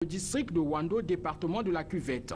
Le district de Wando, département de la Cuvette.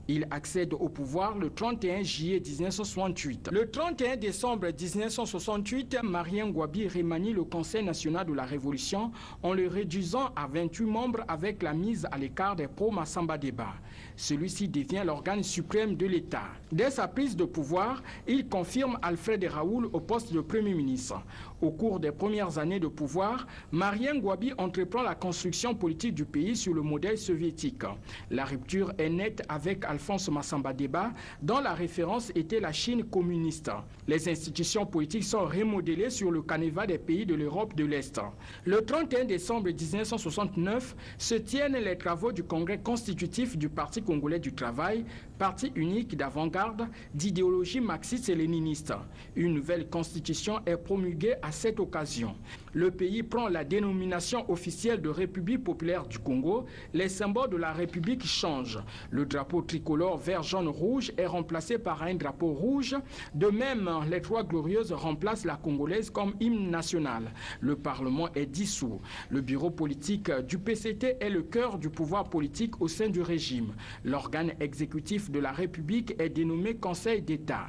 Il accède au pouvoir le 31 juillet 1968. Le 31 décembre 1968, Marien Ngouabi remanie le Conseil national de la Révolution en le réduisant à 28 membres avec la mise à l'écart des pro-Massamba Deba. Celui-ci devient l'organe suprême de l'État. Dès sa prise de pouvoir, il confirme Alfred Raoul au poste de Premier ministre. Au cours des premières années de pouvoir, Marien Ngouabi entreprend la construction politique du pays sur le modèle soviétique. La rupture est nette avec Alphonse Massamba Deba, dont la référence était la Chine communiste. Les institutions politiques sont remodelées sur le canevas des pays de l'Europe de l'Est. Le 31 décembre 1969 se tiennent les travaux du Congrès constitutif du Parti congolais du travail, parti unique d'avant-garde d'idéologie marxiste et léniniste. Une nouvelle constitution est promulguée à cette occasion. Le pays prend la dénomination officielle de République populaire du Congo. Les symboles de la République changent. Le drapeau tricolore vert, jaune, rouge est remplacé par un drapeau rouge. De même, les Trois Glorieuses remplacent la congolaise comme hymne national. Le Parlement est dissous. Le bureau politique du PCT est le cœur du pouvoir politique au sein du régime. L'organe exécutif de la République est dénommé Conseil d'État.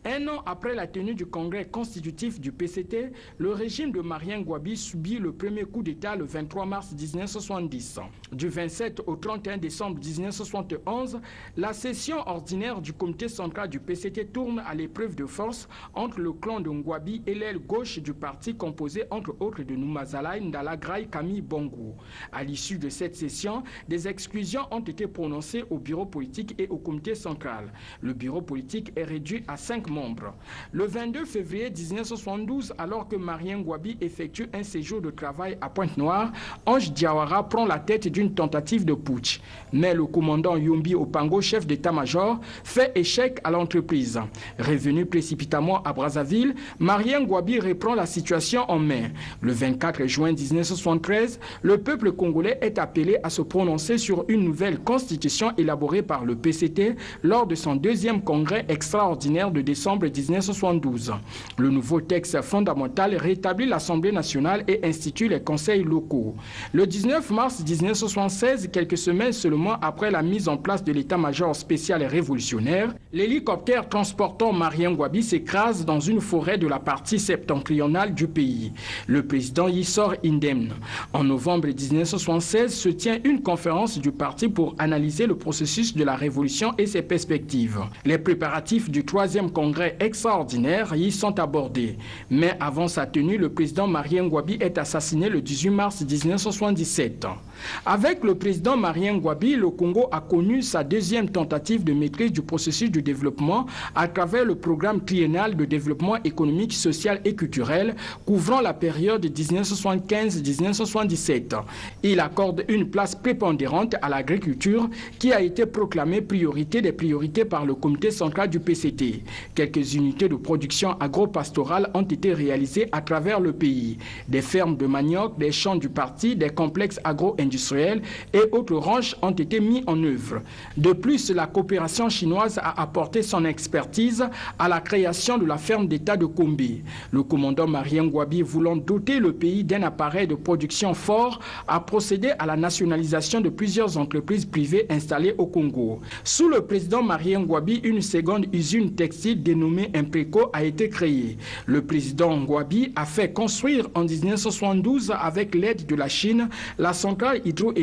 Un an après la tenue du congrès constitutif du PCT, le régime de Marien Ngouabi subit le premier coup d'État le 23 mars 1970. Du 27 au 31 décembre 1971, la session ordinaire du comité central du PCT tourne à l'épreuve de force entre le clan de Ngouabi et l'aile gauche du parti composé entre autres de Noumazala, Ndala Graï, Camille Bongo. À l'issue de cette session, des exclusions ont été prononcées au bureau politique et au comité central. Le bureau politique est réduit à 5 membres. Le 22 février 1972, alors que Marien Ngouabi effectue un séjour de travail à Pointe-Noire, Ange Diawara prend la tête d'une tentative de putsch. Mais le commandant Yombi Opango, chef d'état-major, fait échec à l'entreprise. Revenu précipitamment à Brazzaville, Marien Ngouabi reprend la situation en main. Le 24 juin 1973, le peuple congolais est appelé à se prononcer sur une nouvelle constitution élaborée par le PCT lors de son deuxième congrès extraordinaire de décembre 1972. Le nouveau texte fondamental rétablit l'Assemblée nationale et institue les conseils locaux. Le 19 mars 1976, quelques semaines seulement après la mise en place de l'état-major spécial et révolutionnaire, l'hélicoptère transportant Marien Ngouabi s'écrase dans une forêt de la partie septentrionale du pays. Le président y sort indemne. En novembre 1976 se tient une conférence du parti pour analyser le processus de la révolution et ses perspectives. Les préparatifs du troisième congrès extraordinaire y sont abordés. Mais avant sa tenue, le président Marien Ngouabi est assassiné le 18 mars 1977. Avec le président Marien Ngouabi, le Congo a connu sa deuxième tentative de maîtrise du processus du développement à travers le programme triennal de développement économique, social et culturel couvrant la période 1975-1977. Il accorde une place prépondérante à l'agriculture qui a été proclamée priorité des priorités par le comité central du PCT. Quelques unités de production agro-pastorale ont été réalisées à travers le pays. Des fermes de manioc, des champs du parti, des complexes agro-industriels et autres ranches ont été mis en œuvre. De plus, la coopération chinoise a apporté son expertise à la création de la ferme d'État de Kombé. Le commandant Marien Ngouabi, voulant doter le pays d'un appareil de production fort, a procédé à la nationalisation de plusieurs entreprises privées installées au Congo. Sous le président Marien Ngouabi, une seconde usine textile dénommée Impreco a été créée. Le président Ngouabi a fait construire en 1972, avec l'aide de la Chine, la centrale hydroélectrique